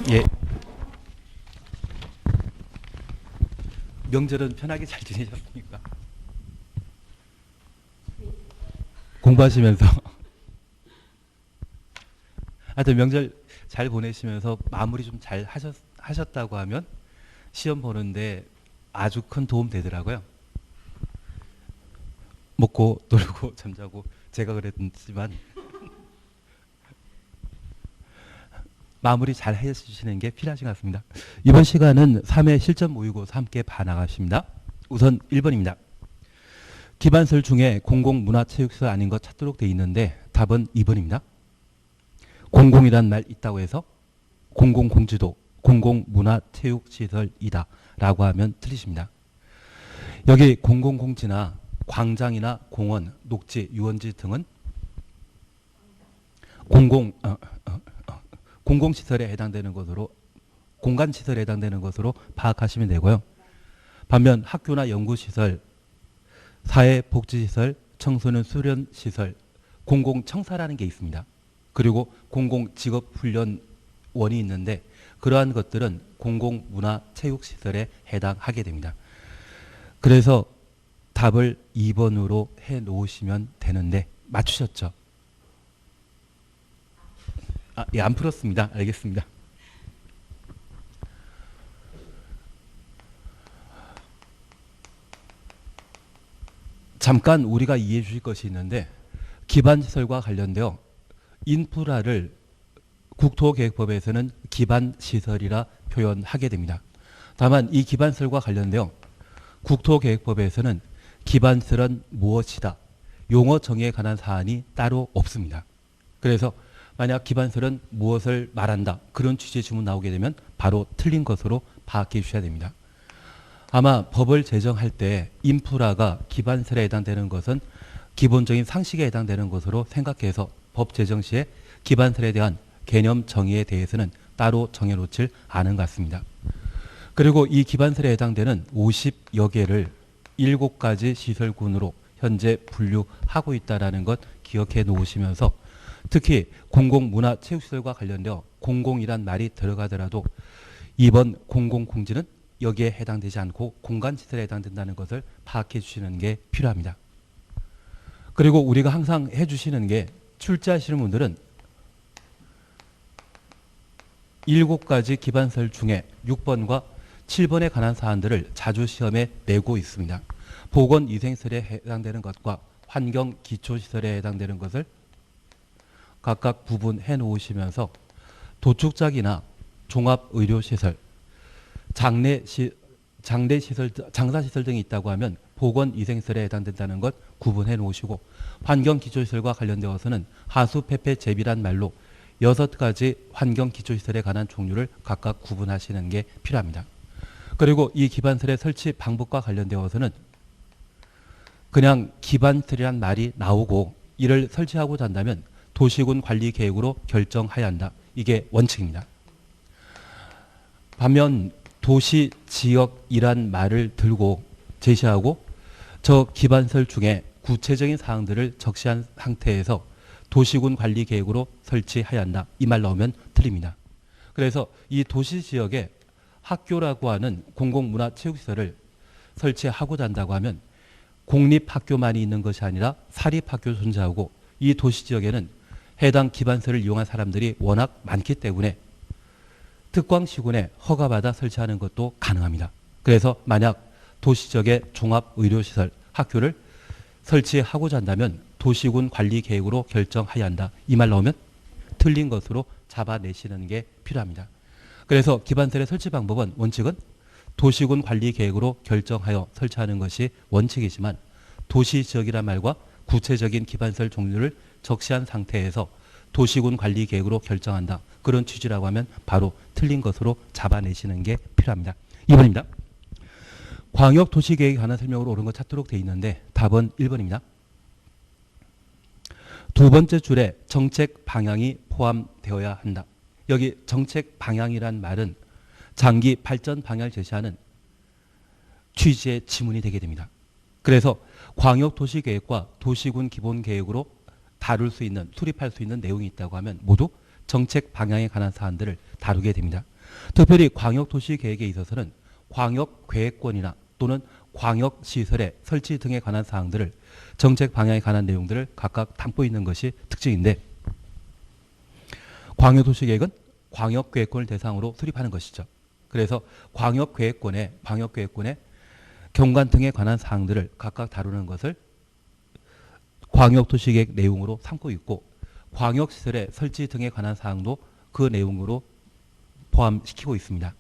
예. 명절은 편하게 잘 지내셨습니까? 공부하시면서 하여튼 명절 잘 보내시면서 마무리 좀 잘 하셨다고 하면 시험 보는데 아주 큰 도움 되더라고요. 먹고 놀고 잠자고 제가 그랬지만 마무리 잘 해주시는 게 필요하신 것 같습니다. 이번 시간은 3회 실전 모의고사 함께 봐나가십니다. 우선 1번입니다. 기반설 중에 공공문화체육시설 아닌 것 찾도록 돼 있는데 답은 2번입니다. 공공이란 말 있다고 해서 공공공지도 공공문화체육시설이다 라고 하면 틀리십니다. 여기 공공공지나 광장이나 공원, 녹지, 유원지 등은 공공시설에 해당되는 것으로 공간시설에 해당되는 것으로 파악하시면 되고요. 반면 학교나 연구시설, 사회복지시설, 청소년 수련시설, 공공청사라는 게 있습니다. 그리고 공공직업훈련원이 있는데 그러한 것들은 공공문화체육시설에 해당하게 됩니다. 그래서 답을 2번으로 해놓으시면 되는데 맞추셨죠? 예, 안 풀었습니다. 알겠습니다. 잠깐 우리가 이해해 주실 것이 있는데 기반시설과 관련되어 인프라를 국토계획법에서는 기반시설이라 표현하게 됩니다. 다만 이 기반시설과 관련되어 국토계획법에서는 기반시설은 무엇이다. 용어 정의에 관한 사안이 따로 없습니다. 그래서 만약 기반시설은 무엇을 말한다. 그런 취지의 질문 나오게 되면 바로 틀린 것으로 파악해 주셔야 됩니다. 아마 법을 제정할 때 인프라가 기반시설에 해당되는 것은 기본적인 상식에 해당되는 것으로 생각해서 법 제정 시에 기반시설에 대한 개념 정의에 대해서는 따로 정해놓질 않은 것 같습니다. 그리고 이 기반시설에 해당되는 50여 개를 7가지 시설군으로 현재 분류하고 있다는 것 기억해 놓으시면서 특히 공공문화체육시설과 관련되어 공공이란 말이 들어가더라도 이번 공공공지는 여기에 해당되지 않고 공간시설에 해당된다는 것을 파악해 주시는 게 필요합니다. 그리고 우리가 항상 해주시는 게 출제하시는 분들은 7가지 기반시설 중에 6번과 7번에 관한 사안들을 자주 시험에 내고 있습니다. 보건위생시설에 해당되는 것과 환경기초시설에 해당되는 것을 각각 구분해 놓으시면서 도축작이나 종합의료시설, 장례시설, 장사시설 등이 있다고 하면 보건위생시설에 해당된다는 것 구분해 놓으시고 환경기초시설과 관련되어서는 하수폐폐제비란 말로 6가지 환경기초시설에 관한 종류를 각각 구분하시는 게 필요합니다. 그리고 이 기반시설의 설치 방법과 관련되어서는 그냥 기반시설이란 말이 나오고 이를 설치하고자 한다면 도시군 관리 계획으로 결정해야 한다. 이게 원칙입니다. 반면 도시 지역이란 말을 들고 제시하고 저 기반시설 중에 구체적인 사항들을 적시한 상태에서 도시군 관리 계획으로 설치해야 한다. 이 말 나오면 틀립니다. 그래서 이 도시 지역에 학교라고 하는 공공문화체육시설을 설치하고자 한다고 하면 공립학교만이 있는 것이 아니라 사립학교 존재하고 이 도시 지역에는 해당 기반시설을 이용한 사람들이 워낙 많기 때문에 특광시군에 허가받아 설치하는 것도 가능합니다. 그래서 만약 도시 지역에 종합의료시설, 학교를 설치하고자 한다면 도시군 관리 계획으로 결정해야 한다. 이 말 나오면 틀린 것으로 잡아내시는 게 필요합니다. 그래서 기반시설의 설치 방법은 원칙은 도시군 관리 계획으로 결정하여 설치하는 것이 원칙이지만 도시 지역이란 말과 구체적인 기반시설 종류를 적시한 상태에서 도시군 관리 계획으로 결정한다. 그런 취지라고 하면 바로 틀린 것으로 잡아내시는 게 필요합니다. 2번입니다. 광역도시계획에 관한 설명으로 옳은 것 찾도록 되어 있는데 답은 1번입니다. 두 번째 줄에 정책 방향이 포함되어야 한다. 여기 정책 방향이란 말은 장기 발전 방향을 제시하는 취지의 지문이 되게 됩니다. 그래서 광역도시계획과 도시군 기본계획으로 다룰 수 있는, 수립할 수 있는 내용이 있다고 하면 모두 정책 방향에 관한 사안들을 다루게 됩니다. 특별히 광역도시계획에 있어서는 광역계획권이나 또는 광역시설의 설치 등에 관한 사항들을 정책 방향에 관한 내용들을 각각 담고 있는 것이 특징인데 광역도시계획은 광역계획권을 대상으로 수립하는 것이죠. 그래서 광역계획권의 경관 등에 관한 사항들을 각각 다루는 것을 광역도시계획 내용으로 삼고 있고 광역시설의 설치 등에 관한 사항도 그 내용으로 포함시키고 있습니다.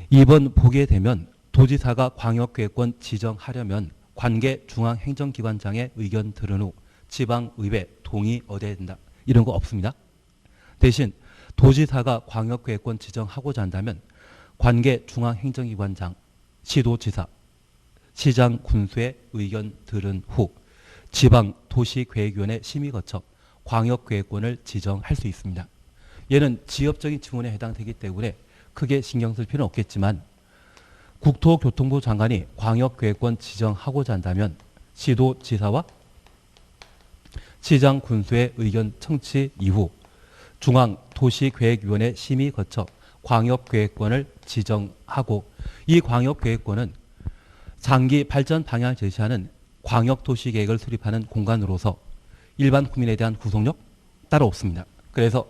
이번 보게 되면 도지사가 광역계획권 지정하려면 관계 중앙행정기관장의 의견 들은 후 지방의회 동의 얻어야 된다. 이런 거 없습니다. 대신 도지사가 광역계획권 지정하고자 한다면 관계 중앙행정기관장, 시도지사, 시장 군수의 의견 들은 후 지방도시계획위원회 심의 거쳐 광역계획권을 지정할 수 있습니다. 얘는 지역적인 지문에 해당되기 때문에 크게 신경 쓸 필요는 없겠지만 국토교통부 장관이 광역계획권 지정하고자 한다면 시도지사와 시장 군수의 의견 청취 이후 중앙도시계획위원회 심의 거쳐 광역계획권을 지정하고 이 광역계획권은 장기 발전 방향을 제시하는 광역도시계획을 수립하는 공간으로서 일반 국민에 대한 구속력 따로 없습니다. 그래서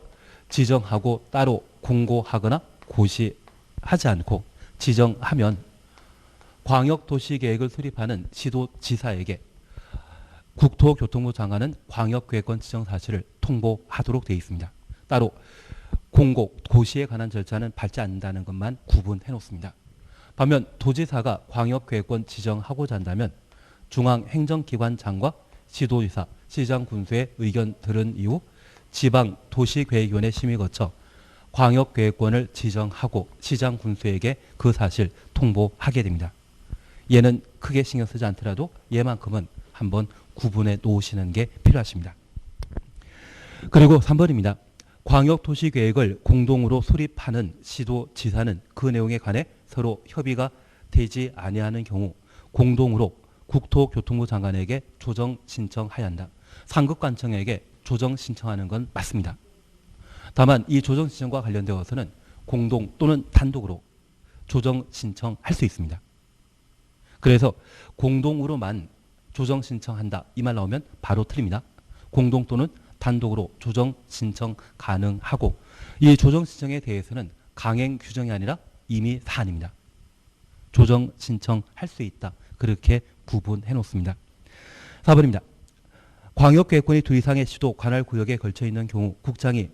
지정하고 따로 공고하거나 고시하지 않고 지정하면 광역도시계획을 수립하는 시도지사에게 국토교통부 장관은 광역계획권 지정 사실을 통보하도록 되어 있습니다. 따로 공고, 고시에 관한 절차는 밟지 않는다는 것만 구분해 놓습니다. 반면 도지사가 광역계획권 지정하고자 한다면 중앙행정기관장과 시도지사, 시장군수의 의견 들은 이후 지방도시계획위원회 심의 거쳐 광역계획권을 지정하고 시장군수에게 그 사실 통보하게 됩니다. 얘는 크게 신경 쓰지 않더라도 얘만큼은 한번 구분해 놓으시는 게 필요하십니다. 그리고 3번입니다. 광역도시계획을 공동으로 수립하는 시도지사는 그 내용에 관해 서로 협의가 되지 아니하는 경우 공동으로 국토교통부 장관에게 조정 신청해야 한다. 상급관청에게 조정 신청하는 건 맞습니다. 다만 이 조정 신청과 관련되어서는 공동 또는 단독으로 조정 신청할 수 있습니다. 그래서 공동으로만 조정 신청한다 이 말 나오면 바로 틀립니다. 공동 또는 단독으로 조정 신청 가능하고 이 조정 신청에 대해서는 강행 규정이 아니라 임의 사안입니다. 조정 신청할 수 있다. 그렇게 구분해 놓습니다. 4번입니다. 광역계획권이 두 이상의 시도 관할 구역에 걸쳐 있는 경우 국장이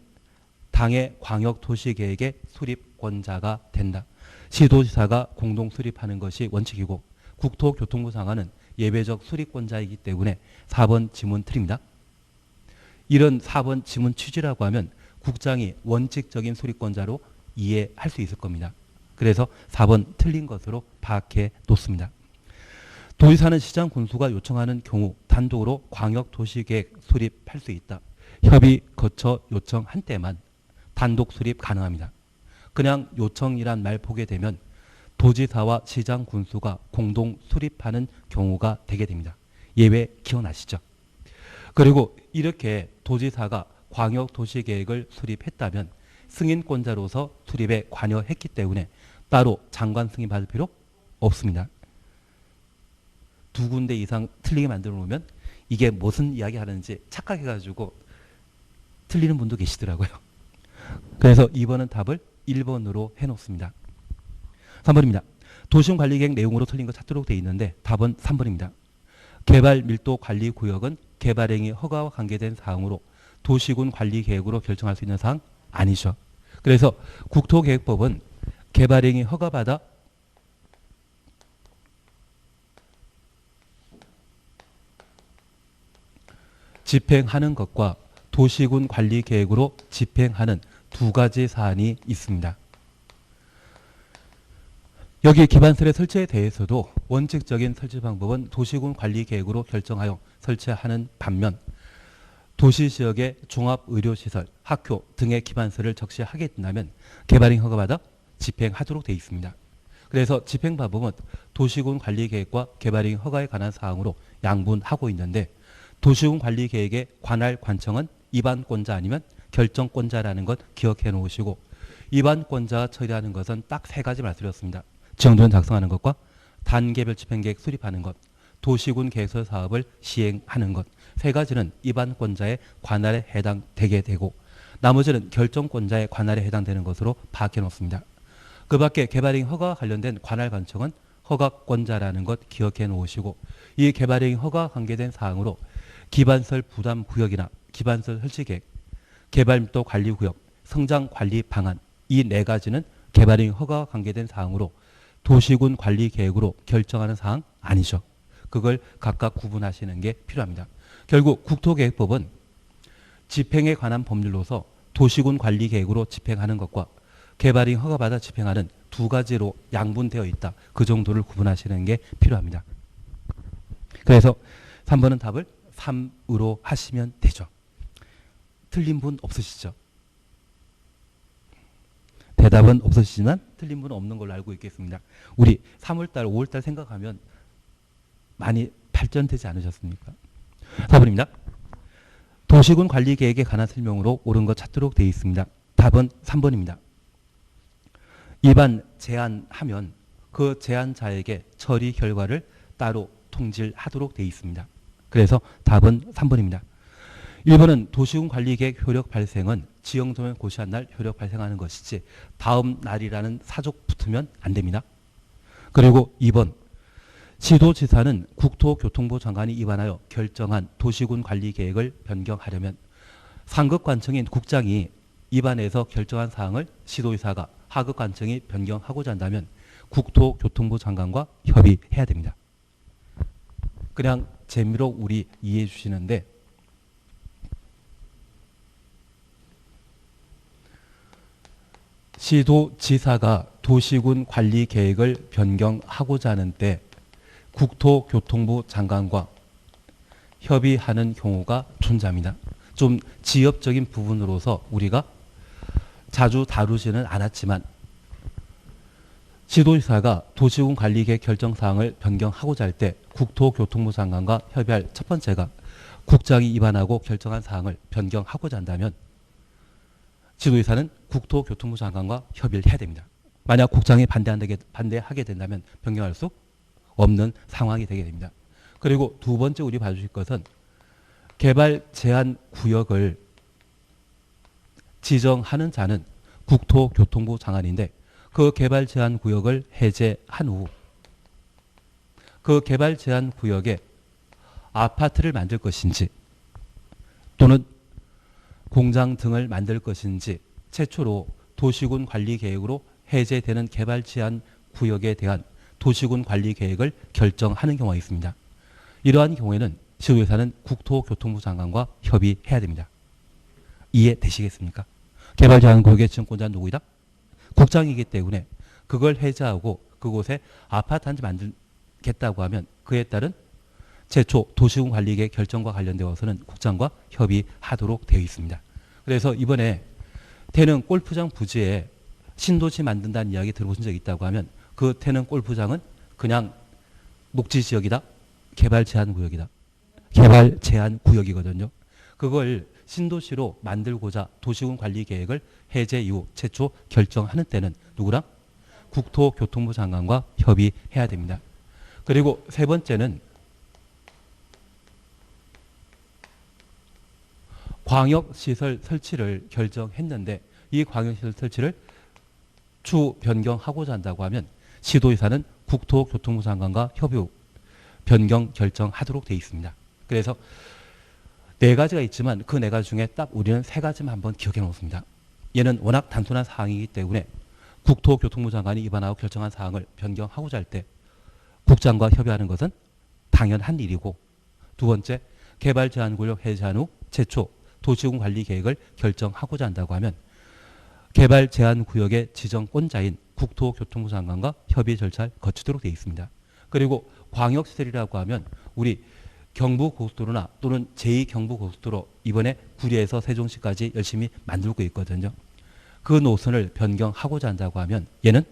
당의 광역도시계획의 수립권자가 된다. 시도지사가 공동 수립하는 것이 원칙이고 국토교통부 장관은 예외적 수립권자이기 때문에 4번 지문 틀립니다. 이런 4번 지문 취지라고 하면 국장이 원칙적인 수립권자로 이해할 수 있을 겁니다. 그래서 4번 틀린 것으로 파악해 놓습니다. 도지사는 시장 군수가 요청하는 경우 단독으로 광역도시계획 수립할 수 있다. 협의 거쳐 요청한 때만 단독 수립 가능합니다. 그냥 요청이란 말 보게 되면 도지사와 시장 군수가 공동 수립하는 경우가 되게 됩니다. 예외 기억나시죠? 그리고 이렇게 도지사가 광역도시계획을 수립했다면 승인권자로서 수립에 관여했기 때문에 따로 장관 승인 받을 필요 없습니다. 두 군데 이상 틀리게 만들어 놓으면 이게 무슨 이야기 하는지 착각해가지고 틀리는 분도 계시더라고요. 그래서 2번은 답을 1번으로 해놓습니다. 3번입니다. 도시군관리계획 내용으로 틀린 거 찾도록 되어 있는데 답은 3번입니다. 개발밀도관리구역은 개발행위 허가와 관계된 사항으로 도시군관리계획으로 결정할 수 있는 사항 아니죠. 그래서 국토계획법은 개발행위 허가받아 집행하는 것과 도시군 관리 계획으로 집행하는 두 가지 사안이 있습니다. 여기 기반설의 설치에 대해서도 원칙적인 설치 방법은 도시군 관리 계획으로 결정하여 설치하는 반면 도시지역의 종합의료시설, 학교 등의 기반설을 적시하게 된다면 개발행 허가받아 집행하도록 되어 있습니다. 그래서 집행 방법은 도시군 관리 계획과 개발행 허가에 관한 사항으로 양분하고 있는데 도시군 관리 계획의 관할 관청은 입안권자 아니면 결정권자라는 것 기억해 놓으시고 입안권자가 처리하는 것은 딱 세 가지 말씀드렸습니다. 지형도면 작성하는 것과 단계별 집행계획 수립하는 것, 도시군 개설 사업을 시행하는 것. 세 가지는 입안권자의 관할에 해당되게 되고 나머지는 결정권자의 관할에 해당되는 것으로 파악해 놓습니다. 그 밖에 개발행위 허가와 관련된 관할 관청은 허가권자라는 것 기억해 놓으시고 이 개발행위 허가와 관계된 사항으로 기반설 부담 구역이나 기반설 설치계획, 개발밀도 관리구역, 성장관리 방안 이 네 가지는 개발행위 허가와 관계된 사항으로 도시군 관리계획으로 결정하는 사항 아니죠. 그걸 각각 구분하시는 게 필요합니다. 결국 국토계획법은 집행에 관한 법률로서 도시군 관리계획으로 집행하는 것과 개발행위 허가받아 집행하는 두 가지로 양분되어 있다. 그 정도를 구분하시는 게 필요합니다. 그래서 3번은 답을 3으로 하시면 되죠. 틀린 분 없으시죠? 대답은 없으시지만 틀린 분은 없는 걸로 알고 있겠습니다. 우리 3월달, 5월달 생각하면 많이 발전되지 않으셨습니까? 4번입니다. 도시군 관리계획에 관한 설명으로 옳은 것 찾도록 되어 있습니다. 답은 3번입니다. 입안 제안하면 그 제안자에게 처리 결과를 따로 통지하도록 되어 있습니다. 그래서 답은 3번입니다. 1번은 도시군 관리계획 효력 발생은 지형도면 고시한 날 효력 발생하는 것이지 다음 날이라는 사족 붙으면 안 됩니다. 그리고 2번 시도지사는 국토교통부 장관이 입안하여 결정한 도시군 관리계획을 변경하려면 상급관청인 국장이 입안해서 결정한 사항을 시도지사가 하급관청이 변경하고자 한다면 국토교통부 장관과 협의해야 됩니다. 그냥 재미로 우리 이해해 주시는데 시도지사가 도시군 관리계획을 변경하고자 하는 때 국토교통부 장관과 협의하는 경우가 존재합니다. 좀 지엽적인 부분으로서 우리가 자주 다루지는 않았지만 시도지사가 도시군 관리계획 결정사항을 변경하고자 할 때 국토교통부 장관과 협의할 첫 번째가 국장이 입안하고 결정한 사항을 변경하고자 한다면 지도지사는 국토교통부 장관과 협의를 해야 됩니다. 만약 국장이 반대하게 된다면 변경할 수 없는 상황이 되게 됩니다. 그리고 두 번째 우리 봐주실 것은 개발 제한 구역을 지정하는 자는 국토교통부 장관인데 그 개발 제한 구역을 해제한 후 그 개발 제한 구역에 아파트를 만들 것인지 또는 공장 등을 만들 것인지 최초로 도시군 관리계획으로 해제되는 개발 제한 구역에 대한 도시군 관리계획을 결정하는 경우가 있습니다. 이러한 경우에는 시도지사는 국토교통부 장관과 협의해야 됩니다. 이해되시겠습니까? 개발 제한 구역의 지정권자는 누구이다? 국장이기 때문에 그걸 해제하고 그곳에 아파트 한 채 만들겠다고 하면 그에 따른 최초 도시군 관리계획 결정과 관련되어서는 국장과 협의하도록 되어 있습니다. 그래서 이번에 태릉 골프장 부지에 신도시 만든다는 이야기 들어보신 적 있다고 하면 그 태릉 골프장은 그냥 녹지지역이다. 개발 제한 구역이다. 개발 제한 구역이거든요. 그걸 신도시로 만들고자 도시군 관리계획을 해제 이후 최초 결정하는 때는 누구랑? 국토교통부 장관과 협의해야 됩니다. 그리고 세 번째는 광역시설 설치를 결정했는데 이 광역시설 설치를 추 변경하고자 한다고 하면 시도지사는 국토교통부 장관과 협의 후 변경 결정하도록 되어 있습니다. 그래서 네 가지가 있지만 그 네 가지 중에 딱 우리는 세 가지만 한번 기억해 놓습니다. 얘는 워낙 단순한 사항이기 때문에 국토교통부 장관이 입안하고 결정한 사항을 변경하고자 할 때 국장과 협의하는 것은 당연한 일이고 두 번째 개발 제한구역 해제한 후 최초 도시군 관리계획을 결정하고자 한다고 하면 개발 제한구역의 지정권자인 국토교통부 장관과 협의 절차를 거치도록 되어 있습니다. 그리고 광역시설이라고 하면 우리 경부고속도로나 또는 제2경부고속도로 이번에 구리에서 세종시까지 열심히 만들고 있거든요. 그 노선을 변경하고자 한다고 하면 얘는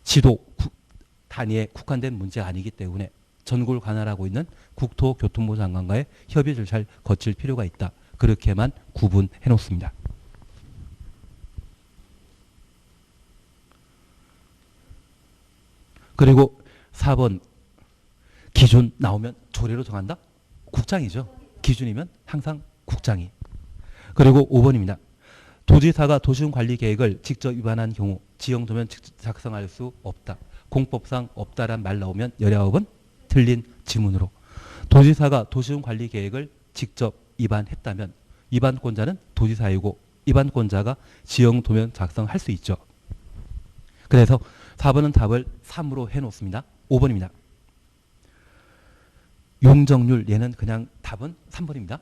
지도 단위에 국한된 문제가 아니기 때문에 전국을 관할하고 있는 국토교통부 장관과의 협의 절차를 거칠 필요가 있다. 그렇게만 구분해 놓습니다. 그리고 4번 기준 나오면 조례로 정한다? 국장이죠. 기준이면 항상 국장이. 그리고 5번입니다. 도지사가 도시군관리계획을 직접 위반한 경우 지형도면 작성할 수 없다. 공법상 없다란 말 나오면 19번 틀린 지문으로. 도지사가 도시군관리계획을 직접 위반했다면 위반권자는 도지사이고 위반권자가 지형도면 작성할 수 있죠. 그래서 4번은 답을 3으로 해놓습니다. 5번입니다. 용적률 얘는 그냥 답은 3번입니다.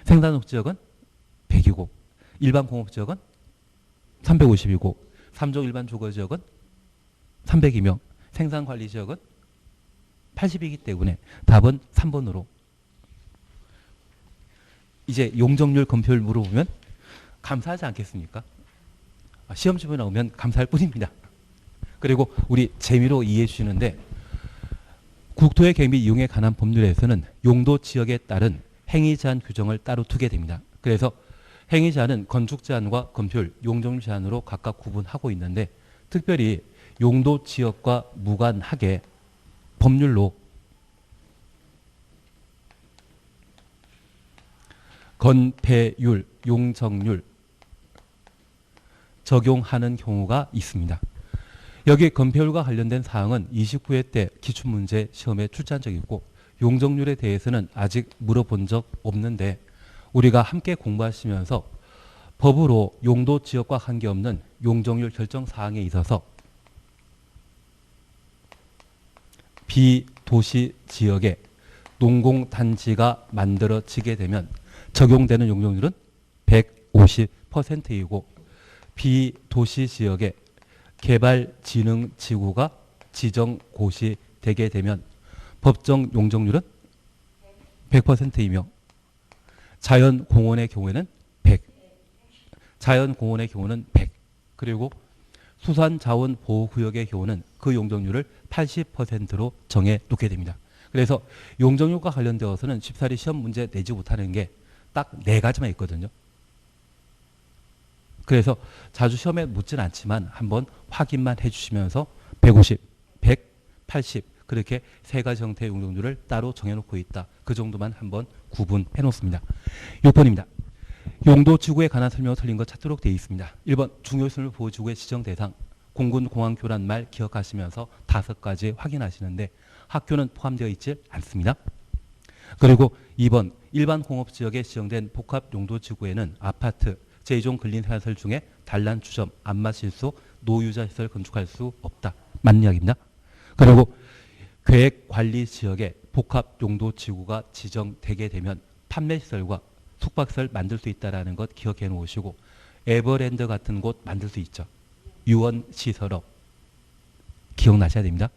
생산목지역은 100이고 일반 공업지역은 350이고 3종 일반 주거지역은 300이며 생산관리지역은 80이기 때문에 답은 3번으로. 이제 용적률 검표를 물어보면 감사하지 않겠습니까? 시험지문에 나오면 감사할 뿐입니다. 그리고 우리 재미로 이해해 주시는데 국토의 계획 및 이용에 관한 법률에서는 용도 지역에 따른 행위 제한 규정을 따로 두게 됩니다. 그래서 행위 제한은 건축 제한과 건폐율, 용적률 제한으로 각각 구분하고 있는데 특별히 용도 지역과 무관하게 법률로 건폐율, 용적률 적용하는 경우가 있습니다. 여기 건폐율과 관련된 사항은 29회 때 기출문제 시험에 출제한 적이 있고 용적률에 대해서는 아직 물어본 적 없는데 우리가 함께 공부하시면서 법으로 용도 지역과 관계없는 용적률 결정 사항에 있어서 비도시 지역에 농공단지가 만들어지게 되면 적용되는 용적률은 150%이고 비도시 지역에 개발진흥지구가 지정고시되게 되면 법정 용적률은 100%이며 자연공원의 경우에는 100, 자연공원의 경우는 100, 그리고 수산자원보호구역의 경우는 그 용적률을 80%로 정해 놓게 됩니다. 그래서 용적률과 관련되어서는 쉽사리 시험 문제 내지 못하는 게 딱 4가지만 있거든요. 그래서 자주 시험에 묻지는 않지만 한번 확인만 해주시면서 150, 100, 80 그렇게 3가지 형태의 용적률을 따로 정해놓고 있다. 그 정도만 한번 구분해 놓습니다. 6번입니다. 용도지구에 관한 설명을 틀린 것 찾도록 되어 있습니다. 1번 중요시설 보호지구의 지정 대상 공군공학교란 말 기억하시면서 5가지 확인하시는데 학교는 포함되어 있지 않습니다. 그리고 2번 일반 공업지역에 지정된 복합용도지구에는 아파트, 제2종 근린생활시설 중에 단란주점, 안마실소, 노유자시설 건축할 수 없다. 맞는 이야기입니다. 그리고 계획관리지역에 복합용도지구가 지정되게 되면 판매시설과 숙박시설 만들 수 있다는 것 기억해 놓으시고 에버랜드 같은 곳 만들 수 있죠. 유원시설업 기억나셔야 됩니다.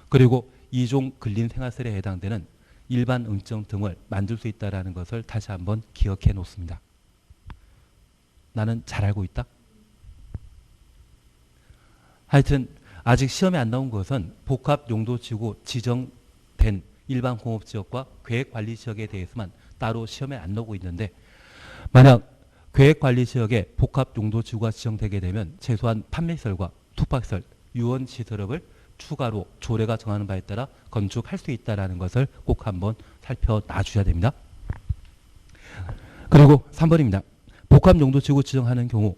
그리고 2종 근린생활시설에 해당되는 일반 음식점 등을 만들 수 있다는 것을 다시 한번 기억해 놓습니다. 나는 잘 알고 있다? 하여튼 아직 시험에 안 나온 것은 복합용도지구 지정된 일반 공업지역과 계획관리지역에 대해서만 따로 시험에 안 나오고 있는데 만약 계획관리지역에 복합용도지구가 지정되게 되면 최소한 판매시설과 숙박시설, 유원시설업을 추가로 조례가 정하는 바에 따라 건축할 수 있다는 것을 꼭 한번 살펴놔 주셔야 됩니다. 그리고 3번입니다. 복합용도지구 지정하는 경우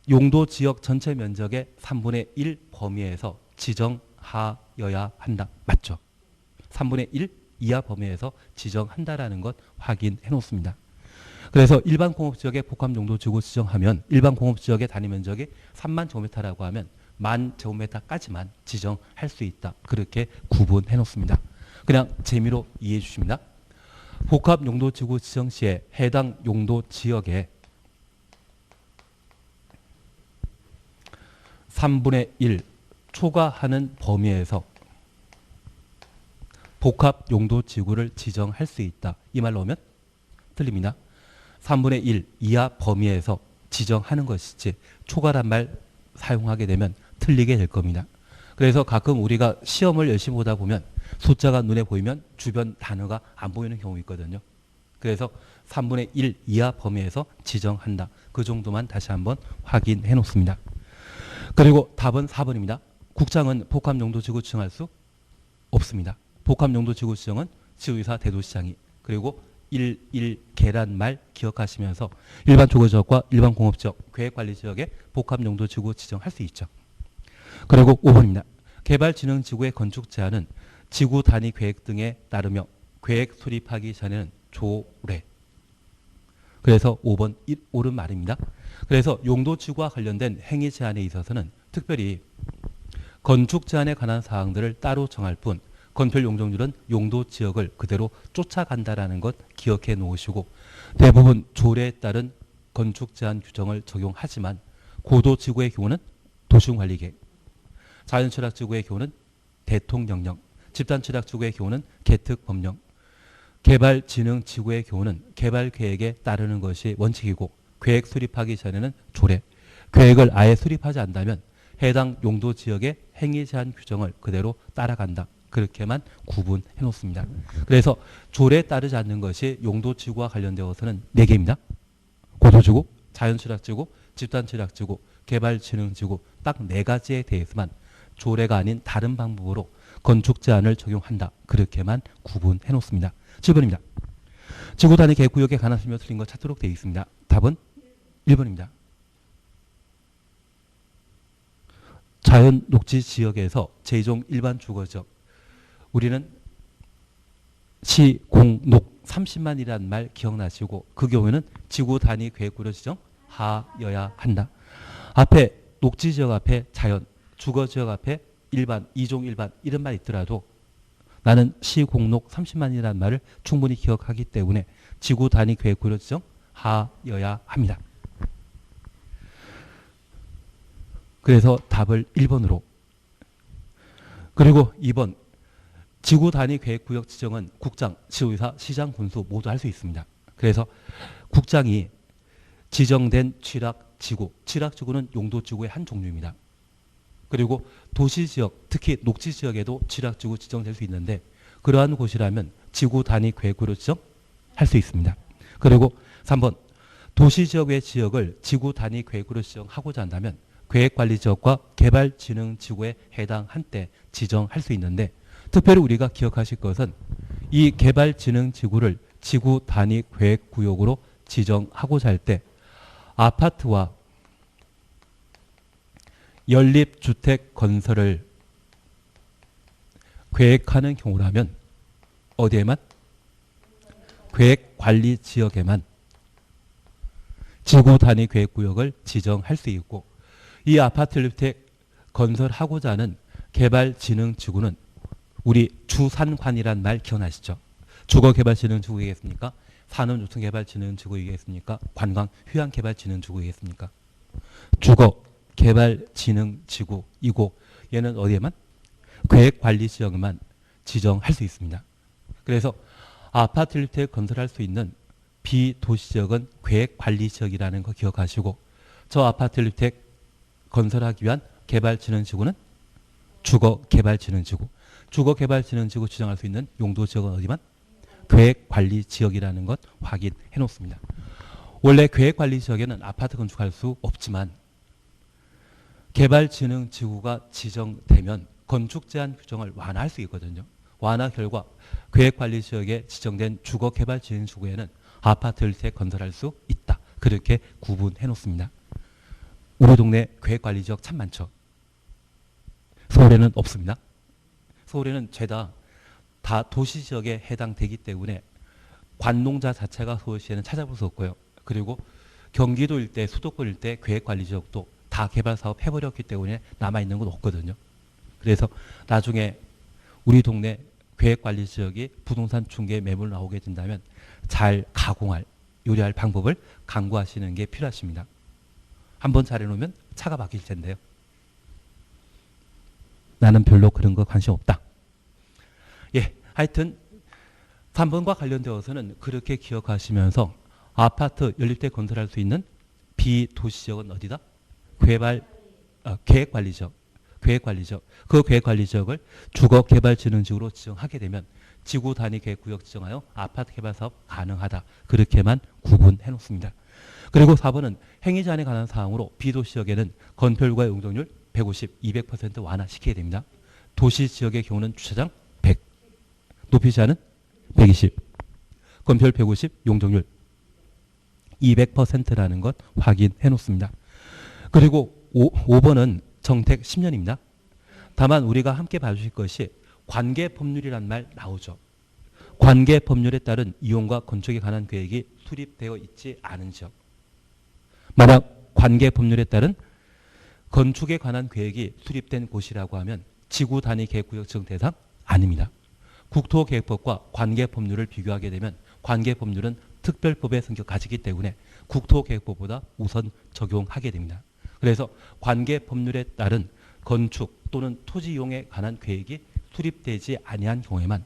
용도지역 전체 면적의 3분의 1 범위에서 지정하여야 한다. 맞죠? 3분의 1 이하 범위에서 지정한다라는 것 확인해 놓습니다. 그래서 일반 공업지역에 복합용도지구 지정하면 일반 공업지역의 단위 면적이 3만 제곱미터라고 하면 1만 제곱미터까지만 지정할 수 있다. 그렇게 구분해 놓습니다. 그냥 재미로 이해해 주십니다. 복합용도지구 지정 시에 해당 용도지역에 3분의 1 초과하는 범위에서 복합용도지구를 지정할 수 있다. 이 말로 하면 틀립니다. 3분의 1 이하 범위에서 지정하는 것이지 초과란 말 사용하게 되면 틀리게 될 겁니다. 그래서 가끔 우리가 시험을 열심히 보다 보면 숫자가 눈에 보이면 주변 단어가 안 보이는 경우 있거든요. 그래서 3분의 1 이하 범위에서 지정한다. 그 정도만 다시 한번 확인해 놓습니다. 그리고 답은 4번입니다. 국장은 복합용도지구 지정할 수 없습니다. 복합용도지구 지정은 지도의사 대도시장이 그리고 1 계란 말 기억하시면서 일반 주거지역과 일반 공업지역, 계획관리지역에 복합용도지구 지정할 수 있죠. 그리고 5번입니다. 개발진흥지구의 건축 제한은 지구 단위 계획 등에 따르며 계획 수립하기 전에는 조례. 그래서 5번 옳은 말입니다. 그래서 용도지구와 관련된 행위 제한에 있어서는 특별히 건축 제한에 관한 사항들을 따로 정할 뿐 건설 용적률은 용도지역을 그대로 쫓아간다라는 것 기억해 놓으시고 대부분 조례에 따른 건축 제한 규정을 적용하지만 고도지구의 경우는 도시관리계획, 자연취락지구의 경우는 대통령령, 집단취락지구의 경우는 개특법령, 개발진흥지구의 경우는 개발계획에 따르는 것이 원칙이고 계획 수립하기 전에는 조례, 계획을 아예 수립하지 않는다면 해당 용도지역의 행위제한 규정을 그대로 따라간다. 그렇게만 구분해 놓습니다. 그래서 조례에 따르지 않는 것이 용도지구와 관련되어서는 4개입니다. 고도지구, 자연취락지구, 집단취락지구, 개발진흥지구 딱 4가지에 대해서만 조례가 아닌 다른 방법으로 건축 제한을 적용한다. 그렇게만 구분해 놓습니다. 7번입니다. 지구 단위 계획구역에 관한 설명 틀린 것 찾도록 되어 있습니다. 답은 1번입니다. 자연 녹지 지역에서 제2종 일반 주거지역 우리는 시공녹 30만이라는 말 기억나시고 그 경우에는 지구 단위 계획구역 지정하여야 한다. 앞에 녹지지역 앞에 자연, 주거지역 앞에 일반, 2종 일반 이런 말 있더라도 나는 시공녹 30만이라는 말을 충분히 기억하기 때문에 지구 단위 계획구역 지정하여야 합니다. 그래서 답을 1번으로. 그리고 2번 지구 단위 계획구역 지정은 국장, 지도의사, 시장, 군수 모두 할 수 있습니다. 그래서 국장이 지정된 취락지구, 취락지구는 용도지구의 한 종류입니다. 그리고 도시지역, 특히 녹지지역에도 취락지구 지정될 수 있는데 그러한 곳이라면 지구 단위 계획구역 지정할 수 있습니다. 그리고 3번 도시지역 외 지역을 지구 단위 계획구역 지정하고자 한다면 계획관리지역과 개발진흥지구에 해당한 때 지정할 수 있는데 특별히 우리가 기억하실 것은 이 개발진흥지구를 지구 단위 계획구역으로 지정하고자 할 때 아파트와 연립주택 건설을 계획하는 경우라면 어디에만? 계획관리지역에만 지구 단위 계획구역을 지정할 수 있고 이 아파트 연립주택 건설하고자 하는 개발진흥지구는 우리 주산관이란 말 기억나시죠? 주거개발진흥지구이겠습니까? 산업요통개발진흥지구이겠습니까? 관광 휴양개발진흥지구이겠습니까? 주거개발진흥지구이고 얘는 어디에만? 계획관리지역에만 지정할 수 있습니다. 그래서 아파트 연립주택 건설할 수 있는 비도시지역은 계획관리지역이라는 거 기억하시고 저 아파트 연립주택 건설하기 위한 개발진흥지구는 주거개발진흥지구. 주거개발진흥지구 지정할 수 있는 용도지역은 어디만? 계획관리지역이라는 것 확인해 놓습니다. 원래 계획관리지역에는 아파트 건축할 수 없지만 개발진흥지구가 지정되면 건축제한 규정을 완화할 수 있거든요. 완화 결과 계획관리지역에 지정된 주거개발진흥지구에는 아파트 연립주택 건설할 수 있다. 그렇게 구분해 놓습니다. 우리 동네 계획관리지역 참 많죠. 서울에는 없습니다. 서울에는 죄다 다 도시지역에 해당되기 때문에 관농자 자체가 서울시에는 찾아볼 수 없고요. 그리고 경기도 일대, 수도권 일대 계획관리지역도 다 개발사업 해버렸기 때문에 남아있는 건 없거든요. 그래서 나중에 우리 동네 계획관리지역이 부동산 중개 매물 나오게 된다면 잘 가공할, 요리할 방법을 강구하시는 게 필요하십니다. 한번 잘해놓으면 차가 바뀔 텐데요. 나는 별로 그런 거 관심 없다. 예, 하여튼 3번과 관련되어서는 그렇게 기억하시면서 아파트 연립주택 건설할 수 있는 비도시지역은 어디다? 계획관리지역. 계획관리지역. 그 계획관리지역을 주거개발진흥지구로 지정하게 되면 지구 단위 계획구역 지정하여 아파트 개발 사업 가능하다. 그렇게만 구분해 놓습니다. 그리고 4번은 행위제한에 관한 사항으로 비도시지역에는 건폐율과 용적률 150, 200% 완화시켜야 됩니다. 도시 지역의 경우는 주차장 100, 높이 제한은 120, 건폐율 150, 용적률 200%라는 것 확인해 놓습니다. 그리고 5번은 정택 10년입니다. 다만 우리가 함께 봐주실 것이 관계법률이란 말 나오죠. 관계법률에 따른 이용과 건축에 관한 계획이 수립되어 있지 않은 지역. 만약 관계법률에 따른 건축에 관한 계획이 수립된 곳이라고 하면 지구 단위 계획구역 지정 대상 아닙니다. 국토계획법과 관계법률을 비교하게 되면 관계법률은 특별법의 성격 가지기 때문에 국토계획법보다 우선 적용하게 됩니다. 그래서 관계법률에 따른 건축 또는 토지 이용에 관한 계획이 수립되지 아니한 경우에만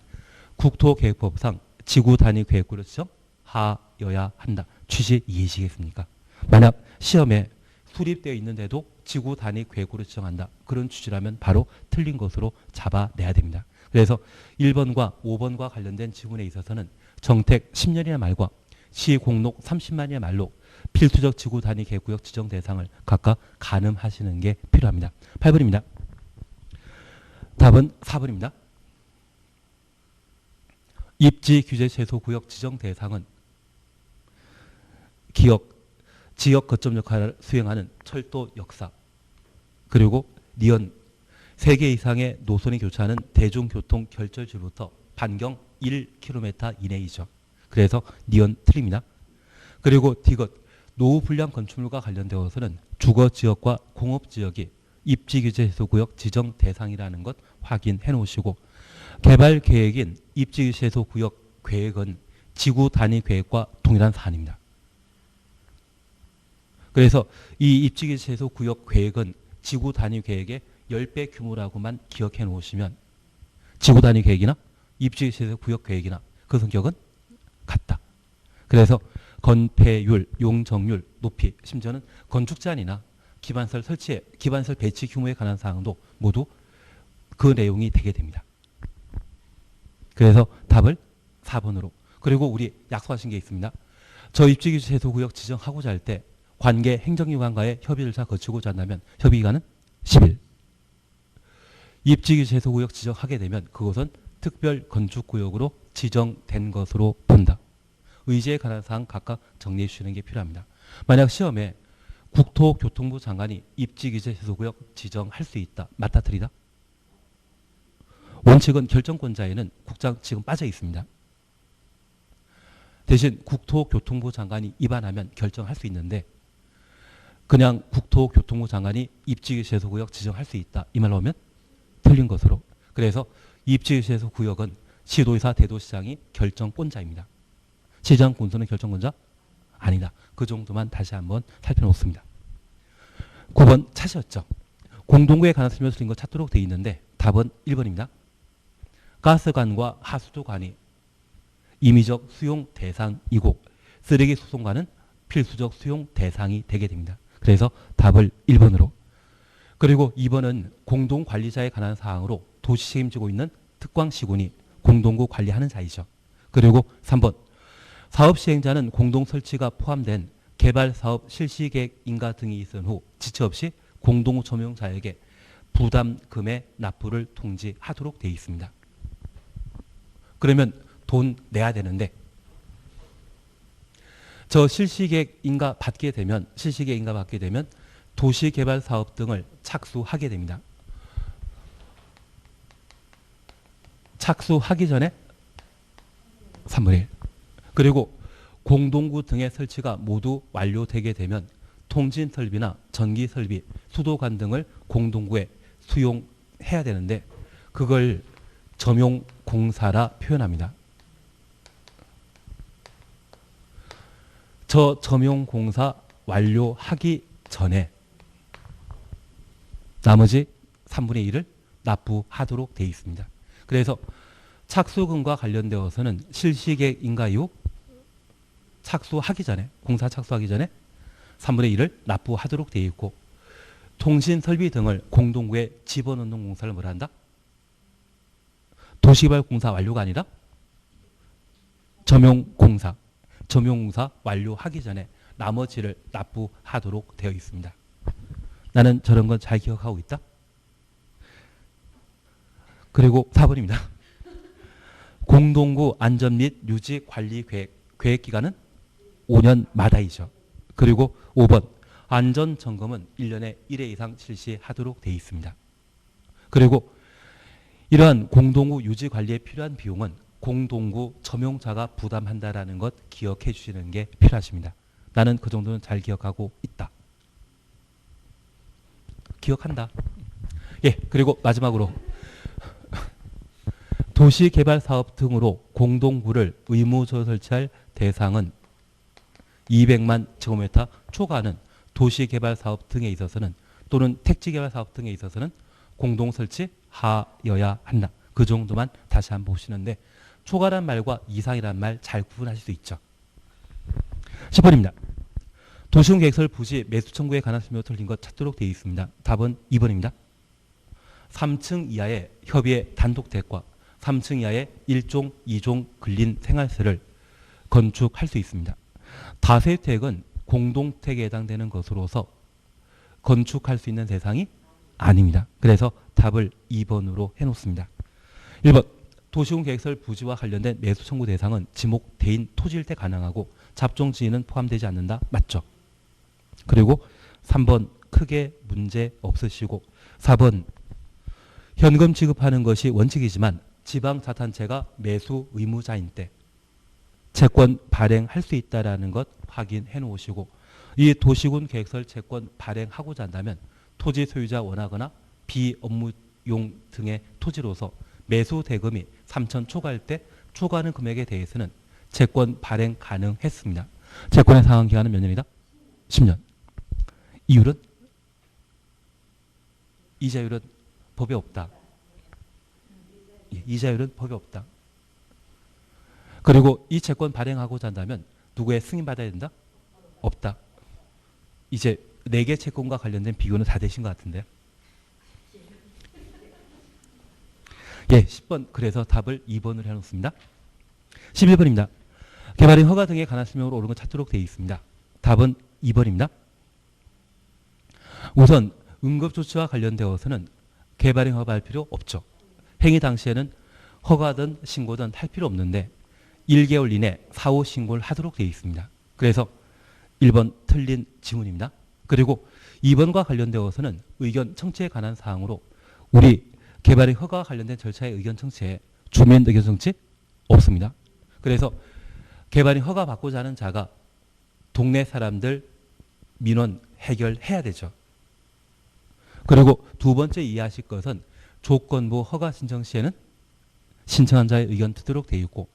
국토계획법상 지구 단위 계획구를 지정하여야 한다. 취지 이해지겠습니까? 만약 시험에 수립되어 있는데도 지구 단위 계획구를 지정한다. 그런 취지라면 바로 틀린 것으로 잡아내야 됩니다. 그래서 1번과 5번과 관련된 지문에 있어서는 정택 10년이라는 말과 시공록 30만이라는 말로 필수적 지구 단위 계획구역 지정 대상을 각각 가늠하시는 게 필요합니다. 8번입니다. 답은 4번입니다. 입지 규제 최소 구역 지정 대상은 지역 거점 역할을 수행하는 철도 역사, 그리고 니언 3개 이상의 노선이 교차하는 대중교통 결절지로부터 반경 1km 이내이죠. 그래서 니언 틀립니다. 그리고 디귿 노후 불량 건축물과 관련되어서는 주거지역과 공업지역이 입지규제 해소구역 지정 대상이라는 것 확인해 놓으시고, 개발계획인 입지규제 해소구역 계획은 지구 단위 계획과 동일한 사안입니다. 그래서 이 입지규제 해소구역 계획은 지구 단위 계획의 10배 규모라고만 기억해 놓으시면 지구 단위 계획이나 입지규제 해소구역 계획이나 그 성격은 같다. 그래서 건폐율, 용적률, 높이, 심지어는 건축 제한이나 기반설 설치에, 기반설 배치 규모에 관한 사항도 모두 그 내용이 되게 됩니다. 그래서 답을 4번으로. 그리고 우리 약속하신 게 있습니다. 저 입지규제 해소구역 지정하고자 할 때 관계 행정기관과의 협의 절차 거치고자 한다면 협의 기간은 10일. 입지규제 해소구역 지정하게 되면 그것은 특별 건축구역으로 지정된 것으로 본다. 의제에 관한 사항 각각 정리해 주시는 게 필요합니다. 만약 시험에 국토교통부 장관이 입지규제 해소구역 지정할 수 있다. 맞다 틀리다? 원칙은 결정권자에는 국장 지금 빠져 있습니다. 대신 국토교통부 장관이 위반하면 결정할 수 있는데 그냥 국토교통부 장관이 입지규제 해소구역 지정할 수 있다. 이 말로 하면 틀린 것으로. 그래서 입지규제 해소구역은 시도의사 대도시장이 결정권자입니다. 시장 군수는 결정권자 아니다. 그 정도만 다시 한번 살펴놓습니다. 9번 찾으셨죠? 공동구에 관한 설명을 드린 거 찾도록 되어 있는데 답은 1번입니다. 가스관과 하수도관이 임의적 수용 대상이고 쓰레기 수송관은 필수적 수용 대상이 되게 됩니다. 그래서 답을 1번으로. 그리고 2번은 공동관리자에 관한 사항으로 도시 책임지고 있는 특광시군이 공동구 관리하는 자이죠. 그리고 3번 사업 시행자는 공동 설치가 포함된 개발 사업 실시 계획 인가 등이 있은 후 지체 없이 공동 점용자에게 부담금의 납부를 통지하도록 되어 있습니다. 그러면 돈 내야 되는데 저 실시계획 인가 받게 되면 도시개발 사업 등을 착수하게 됩니다. 착수하기 전에 3분의 1. 그리고 공동구 등의 설치가 모두 완료되게 되면 통신설비나 전기설비, 수도관 등을 공동구에 수용해야 되는데 그걸 점용공사라 표현합니다. 저 점용공사 완료하기 전에 나머지 3분의 1을 납부하도록 되어 있습니다. 그래서 착수금과 관련되어서는 실시계획 인가 이후 착수하기 전에, 공사 착수하기 전에 3분의 1을 납부하도록 되어 있고, 통신설비 등을 공동구에 집어넣는 공사를 뭐라 한다? 도시개발공사 완료가 아니라 점용공사 완료하기 전에 나머지를 납부하도록 되어 있습니다. 나는 저런 건 잘 기억하고 있다. 그리고 4번입니다. 공동구 안전 및 유지 관리 계획 기간은 5년마다이죠. 그리고 5번 안전 점검은 1년에 1회 이상 실시하도록 되어 있습니다. 그리고 이러한 공동구 유지 관리에 필요한 비용은 공동구 점용자가 부담한다라는 것 기억해 주시는 게 필요하십니다. 나는 그 정도는 잘 기억하고 있다. 기억한다. 예, 그리고 마지막으로 도시개발사업 등으로 공동구를 의무적으로 설치할 대상은 200만 제곱미터 초과하는 도시개발사업 등에 있어서는 또는 택지개발사업 등에 있어서는 공동설치하여야 한다. 그 정도만 다시 한번 보시는데 초과란 말과 이상이란 말 잘 구분하실 수 있죠. 10번입니다. 도시군 계획설 부지 매수 청구에 관한 설명이 틀린 것 찾도록 되어 있습니다. 답은 2번입니다. 3층 이하의 협의의 단독택과 3층 이하의 1종, 2종 근린 생활세를 건축할 수 있습니다. 다세택은 공동택에 해당되는 것으로서 건축할 수 있는 대상이 아닙니다. 그래서 답을 2번으로 해놓습니다. 1번 도시군 계획설 부지와 관련된 매수 청구 대상은 지목 대인 토지일 때 가능하고 잡종 지위는 포함되지 않는다. 맞죠? 그리고 3번 크게 문제 없으시고 4번 현금 지급하는 것이 원칙이지만 지방자탄체가 매수 의무자인 때 채권 발행할 수 있다는 것 확인해 놓으시고 이 도시군 계획설 채권 발행하고자 한다면 토지 소유자 원하거나 비업무용 등의 토지로서 매수 대금이 3천 초과할 때 초과하는 금액에 대해서는 채권 발행 가능했습니다. 채권의 상환 기간은 몇 년이다? 10년. 이율은? 이자율은 법에 없다. 이자율은 법에 없다. 그리고 이 채권 발행하고자 한다면 누구의 승인받아야 된다? 없다. 이제 4개 채권과 관련된 비교는 다 되신 것 같은데요. 예, 10번 그래서 답을 2번으로 해놓습니다. 11번입니다. 개발인 허가 등에 관한 설명으로 옳은 것 찾도록 되어 있습니다. 답은 2번입니다. 우선 응급조치와 관련되어서는 개발인 허가할 필요 없죠. 행위 당시에는 허가든 신고든 할 필요 없는데 1개월 이내 사후 신고를 하도록 되어 있습니다. 그래서 1번 틀린 지문입니다. 그리고 2번과 관련되어서는 의견 청취에 관한 사항으로 우리 개발인 허가와 관련된 절차의 의견 청취에 주민 의견 청취 없습니다. 그래서 개발인 허가 받고자 하는 자가 동네 사람들 민원 해결해야 되죠. 그리고 두 번째 이해하실 것은 조건부 허가 신청 시에는 신청한 자의 의견 듣도록 되어 있고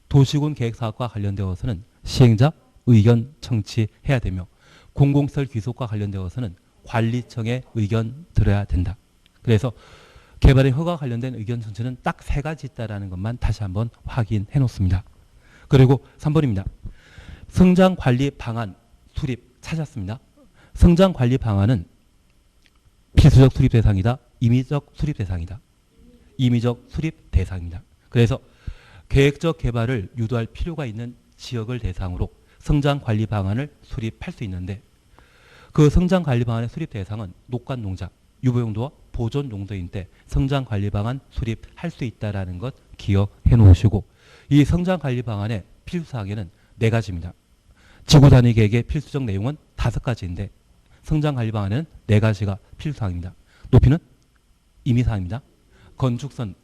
도시군 계획사업과 관련되어서는 시행자 의견 청취해야 되며 공공시설 귀속과 관련되어서는 관리청의 의견 들어야 된다. 그래서 개발의 허가 관련된 의견 청취는 딱 3가지 있다는 것만 다시 한번 확인해 놓습니다. 그리고 3번입니다. 성장관리 방안 수립 찾았습니다. 성장관리 방안은 필수적 수립 대상이다. 임의적 수립 대상이다. 임의적 수립 대상입니다. 그래서 계획적 개발을 유도할 필요가 있는 지역을 대상으로 성장관리 방안을 수립할 수 있는데 그 성장관리 방안의 수립 대상은 녹관 농장, 유보용도와 보존 용도인 때 성장관리 방안 수립할 수 있다는 것 기억해 놓으시고 이 성장관리 방안의 필수사항에는 4가지입니다. 지구단위 계획의 필수적 내용은 5가지인데 성장관리 방안에는 4가지가 필수사항입니다. 높이는 임의사항입니다. 건축선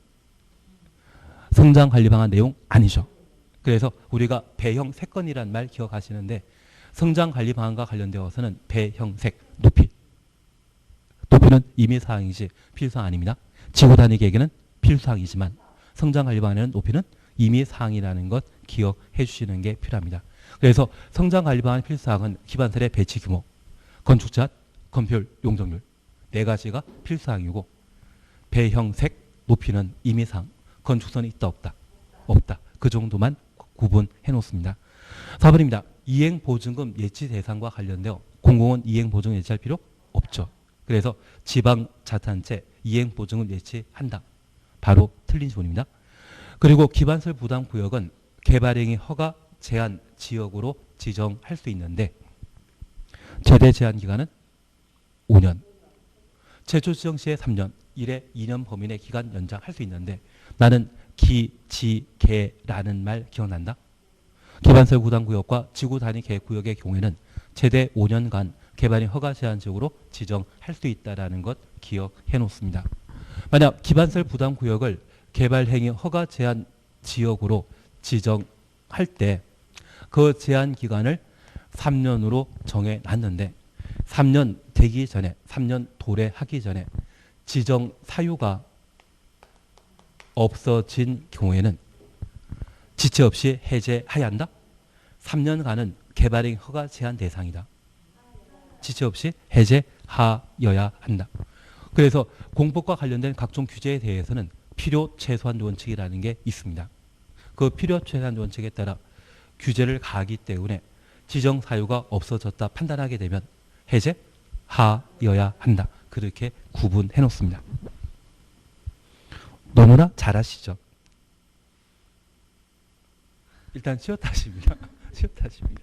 성장관리 방안 내용 아니죠. 그래서 우리가 배형색건이라는 말 기억하시는데 성장관리 방안과 관련되어서는 배형색, 높이는 임의사항이지 필수사항 아닙니다. 지구단위 계획에는 필수사항이지만 성장관리 방안에는 높이는 임의사항이라는 것 기억해 주시는 게 필요합니다. 그래서 성장관리 방안 필수사항은 기반설의 배치 규모, 건축자, 건폐율, 용적률 4가지가 필수사항이고 배형색, 높이는 임의사항, 건축선이 있다 없다? 없다. 그 정도만 구분해 놓습니다. 4번입니다. 이행보증금 예치 대상과 관련되어 공공은 이행보증금 예치할 필요 없죠. 그래서 지방자탄체 이행보증금 예치한다. 바로 틀린 지문입니다. 그리고 기반설 부담구역은 개발행위 허가 제한 지역으로 지정할 수 있는데 최대 제한 기간은 5년. 최초 지정 시에 3년, 1에 2년 범위 내 기간 연장할 수 있는데 나는 기지개라는 말 기억난다? 기반설 구당구역과 지구 단위 계획구역의 경우에는 최대 5년간 개발이 허가 제한 지역으로 지정할 수 있다는 것 기억해 놓습니다. 만약 기반설 부담구역을 개발행위 허가 제한 지역으로 지정할 때 그 제한 기간을 3년으로 정해 놨는데 3년 되기 전에 3년 도래하기 전에 지정 사유가 없어진 경우에는 지체 없이 해제해야 한다. 3년간은 개발행 허가 제한 대상이다. 지체 없이 해제하여야 한다. 그래서 공법과 관련된 각종 규제에 대해서는 필요 최소한 원칙이라는 게 있습니다. 그 필요 최소한 원칙에 따라 규제를 가하기 때문에 지정 사유가 없어졌다 판단하게 되면 해제하여야 한다. 그렇게 구분해 놓습니다. 너무나 잘하시죠? 일단 시어타십니다. 시어타십니다.